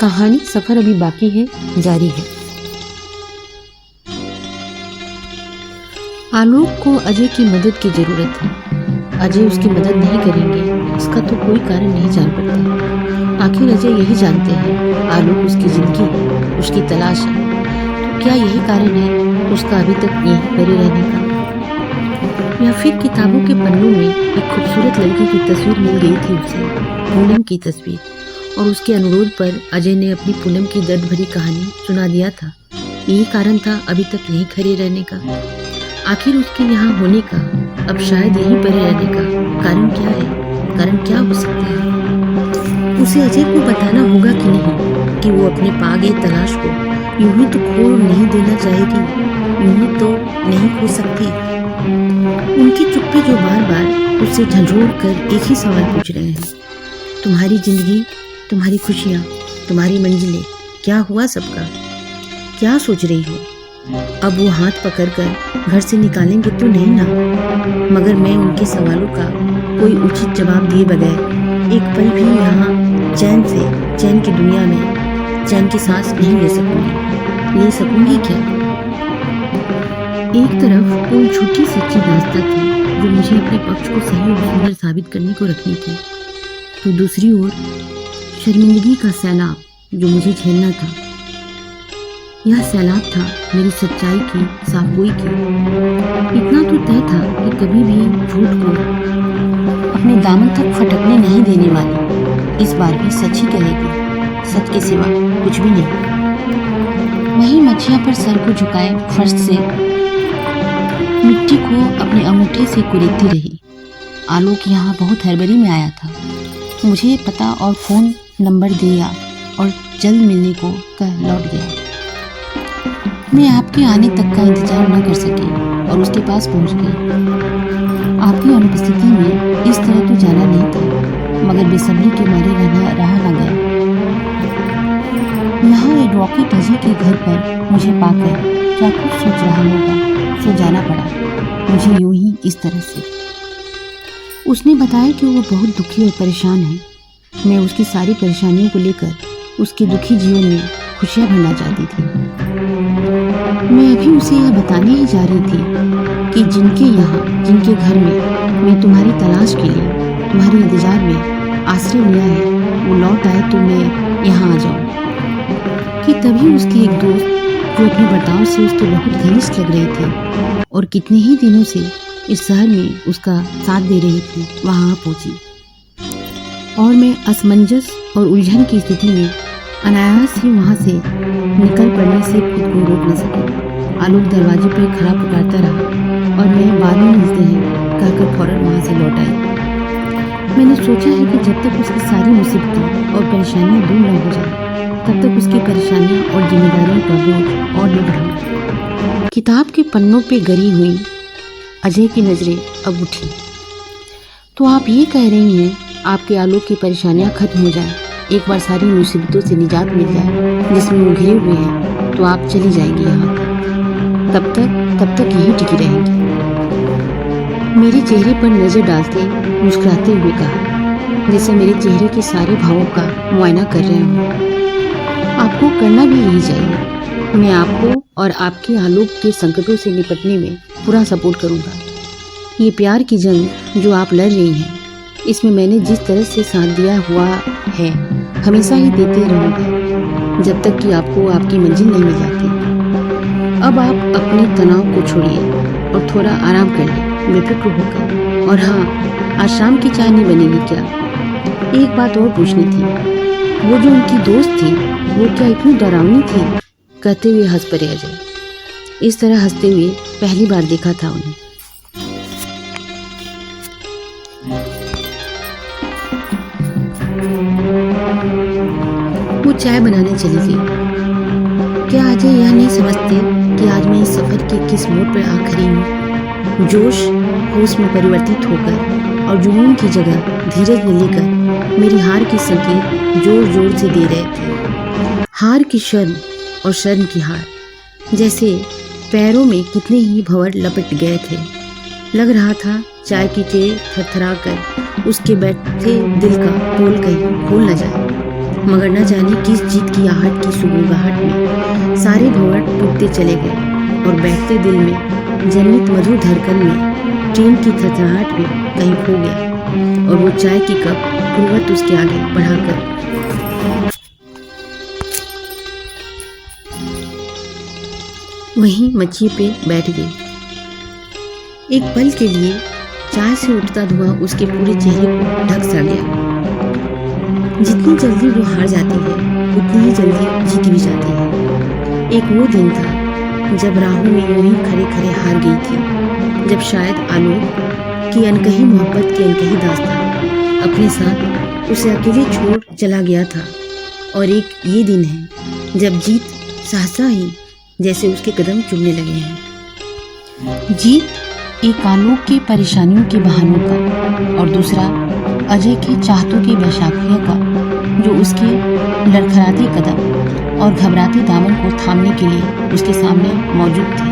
कहानी सफर अभी बाकी है, जारी है। आलोक को अजय की मदद की जरूरत है। अजय उसकी मदद नहीं करेंगे, इसका तो कोई कारण नहीं जान पड़ता। आखिर अजय यही जानते हैं, आलोक उसकी जिंदगी है, उसकी तलाश है। तो क्या यही कारण है उसका अभी तक यहीं पड़े रहने का? या फिर किताबों के पन्नों में एक खूबसूरत लड़की की तस्वीर मिल गई थी उसे, पूनम की तस्वीर, और उसके अनुरोध पर अजय ने अपनी पूनम की दर्द भरी कहानी सुना दिया था। यही कारण था अभी तक यहीं खड़े रहने का। आखिर उसके यहाँ होने का, अब शायद यहीं पड़े रहने का कारण क्या है? कारण क्या हो सकता है? उसे अजय को बताना होगा कि नहीं कि वो अपने पा गए तलाश को यूं ही तो खो नहीं देना चाहेगी, यूं ही तो नहीं खो सकती। उनकी चुप्पी जो बार बार उससे झंझोड़ कर एक ही सवाल पूछ रहे हैं, तुम्हारी जिंदगी, तुम्हारी खुशियाँ, तुम्हारी मंजिलें, क्या हुआ सबका? क्या सोच रही हो? अब वो हाथ पकड़कर घर से निकालेंगे तो नहीं ना? मगर मैं उनके सवालों का कोई उचित जवाब दिए बगैर एक पल भी यहाँ चैन की दुनिया में चैन की सांस नहीं ले सकूंगी क्या? एक तरफ कोई झूठी सच्ची दास्तां थी जो मुझे अपने पक्ष को सही और सुंदर साबित करने को रखनी थी, तो दूसरी ओर शर्मिंदगी का सैलाब जो मुझे झेलना था। यह सैलाब था मेरी सच्चाई की, साफगोई की। इतना तो तय था कि कभी भी झूठ को अपने दामन तक फटकने नहीं देने वाली। इस बार भी सच ही कहेगी, सच के सिवा कुछ भी नहीं। वही मछिया पर सर को झुकाए फर्श से मिट्टी को अपने अंगूठे से कुरेदती रही। आलोक यहाँ बहुत हड़बड़ी में आया था। मुझे पता और फोन नंबर दिया और जल्द मिलने को कह लौट गया। मैं आपके आने तक का इंतजार न कर सकी और उसके पास पहुंच गई। आपकी अनुपस्थिति में इस तरह तो जाना नहीं था, मगर बेसब्री के मारे रहा न गया। यहाँ एडवोकेट अजय के घर पर मुझे पाकर क्या कुछ सोच रहा होगा, सो जाना पड़ा मुझे यूं ही इस तरह से। उसने बताया कि वो बहुत दुखी और परेशान है। मैं उसकी सारी परेशानियों को लेकर उसके दुखी जीवन में खुशियां भरना चाहती थी। मैं अभी उसे यह बताने ही जा रही थी कि जिनके घर में मैं तुम्हारी तलाश के लिए, तुम्हारे इंतजार में आश्रय लिया है, वो लौट आए तो मैं यहाँ आ जाऊँ। कि तभी उसकी एक दोस्त जो अपने बर्ताव से उसके बहुत घनिष्ठ लग रही थी और कितने ही दिनों से इस शहर में उसका साथ दे रही थी, वहाँ पहुँची। और मैं असमंजस और उलझन की स्थिति में अनायास ही वहाँ से निकल पड़ने से खुद को रोक न सकी। आलोक दरवाजे पर खड़ा पुकारता रहा और मैं बाद में मिलते हैं कहकर फौरन वहाँ से लौट आई। मैंने सोचा है कि जब तक उसकी सारी मुसीबतें और परेशानियाँ दूर न हो जाए, तब तक उसकी परेशानियाँ और जिम्मेदारियों का बोझ और न बढ़ाऊं। किताब के पन्नों पे गरी हुई अजय की नज़रें अब उठी। तो आप ये कह रही हैं आपके आलोक की परेशानियां खत्म हो जाए, एक बार सारी मुसीबतों से निजात मिल जाए जिसमें वो घिरे हुए हैं, तो आप चली जाएंगी यहाँ? तब तक यही टिकी रहेंगी? मेरे चेहरे पर नजर डालते मुस्कुराते हुए कहा, जैसे मेरे चेहरे के सारे भावों का मुआयना कर रहे हो। आपको करना भी यही चाहिए। मैं आपको और आपके आलोक के संकटों से निपटने में पूरा सपोर्ट करूंगा। ये प्यार की जंग जो आप लड़ रही हैं, इसमें मैंने जिस तरह से साथ दिया हुआ है, हमेशा ही देते रहूंगा जब तक कि आपको आपकी मंजिल नहीं मिल जाती। अब आप अपने तनाव को छोड़िए और थोड़ा आराम कर लें बेफिक्र होकर। और हाँ, आज शाम की चाय नहीं बनेगी क्या? एक बात और पूछनी थी, वो जो उनकी दोस्त थी, वो क्या इतनी डरावनी थी? कहते हुए हंस पड़े अजय। इस तरह हंसते हुए पहली बार देखा था उन्हें। वो चाय बनाने चली गई। क्या अजय यह नहीं समझते कि आज मैं इस सफर के किस मोड़ पर आ खड़ी हूँ? जोश होश में परिवर्तित होकर और जुनून की जगह धीरज में लेकर मेरी हार की संकेत जोर जोर से दे रहे थे। हार की शर्म और शर्म की हार, जैसे पैरों में कितने ही भंवर लपट गए थे। लग रहा था चाय की ट्रे थरथरा कर उसके बैठे दिल का पोल कहीं खोल न जाए। मगर न जाने किस जीत की आहट की सुगुगाहट में सारे भंवर टूटते चले गए और बैठते दिल में जनित मधुर धड़कन में ट्रेन की थरथराहट में कहीं खो गया और वो चाय की कप पूर्वत उसके आगे बढ़ाकर वहीं मच्छी पे बैठ गई। एक पल के लिए चाय से उठता धुआं उसके पूरे चेहरे को ढक सा गया। जितनी जल्दी वो हार जाती है उतनी ही जल्दी जीत भी जाती है। एक वो दिन था जब राहों में यूं ही खड़े खड़े हार गई थी, जब शायद आलोक की अनकही मोहब्बत की अनकही दास्तां अपने साथ उसे अकेले छोड़ चला गया था। और एक ये दिन है जब जीत सहसा ही जैसे उसके कदम चुभने लगे हैं। जीत एक आलोक की परेशानियों के बहानों का और दूसरा अजय के चाहतों की बैसाखियों का, जो उसके लड़खड़ाते कदम और घबराते दामन को थामने के लिए उसके सामने मौजूद थे।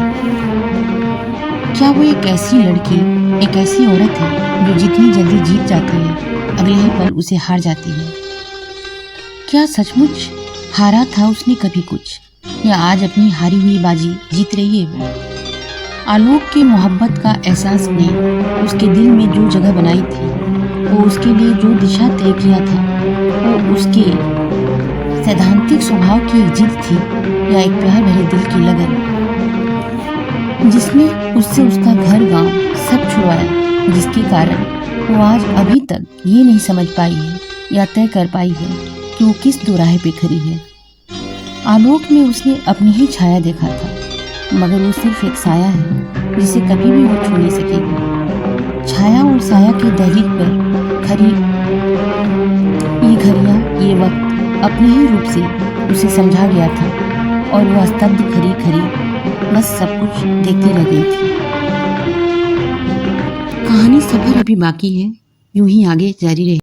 क्या वो एक ऐसी लड़की, एक ऐसी औरत है जो जितनी जल्दी जीत जाती है अगले ही पल उसे हार जाती है? क्या सचमुच हारा था उसने कभी कुछ, या आज अपनी हारी हुई बाजी जीत रही है वो? आलोक की मोहब्बत का एहसास ने उसके दिल में जो जगह बनाई थी, वो उसके लिए जो दिशा तय किया था, वो उसके सैद्धांतिक स्वभाव की एक जिद थी या एक प्यार भरे दिल की लगन, जिसने उससे उसका घर गांव सब छुड़वाया, जिसके कारण वो आज अभी तक ये नहीं समझ पाई है या तय कर पाई है कि वो किस दोराहे पे खड़ी है। आलोक में उसने अपनी ही छाया देखा था, मगर वो सिर्फ एक साया है जिसे कभी भी वो छू नहीं सकेगी। छाया और साया के दहलीज पर खड़ी ये घड़ियां, ये वक्त अपने ही रूप से उसे समझा गया था और वह स्तब्ध खड़ी खड़ी बस सब कुछ देखती रह गई थी। कहानी सफर अभी बाकी है, यूं ही आगे जारी रहे।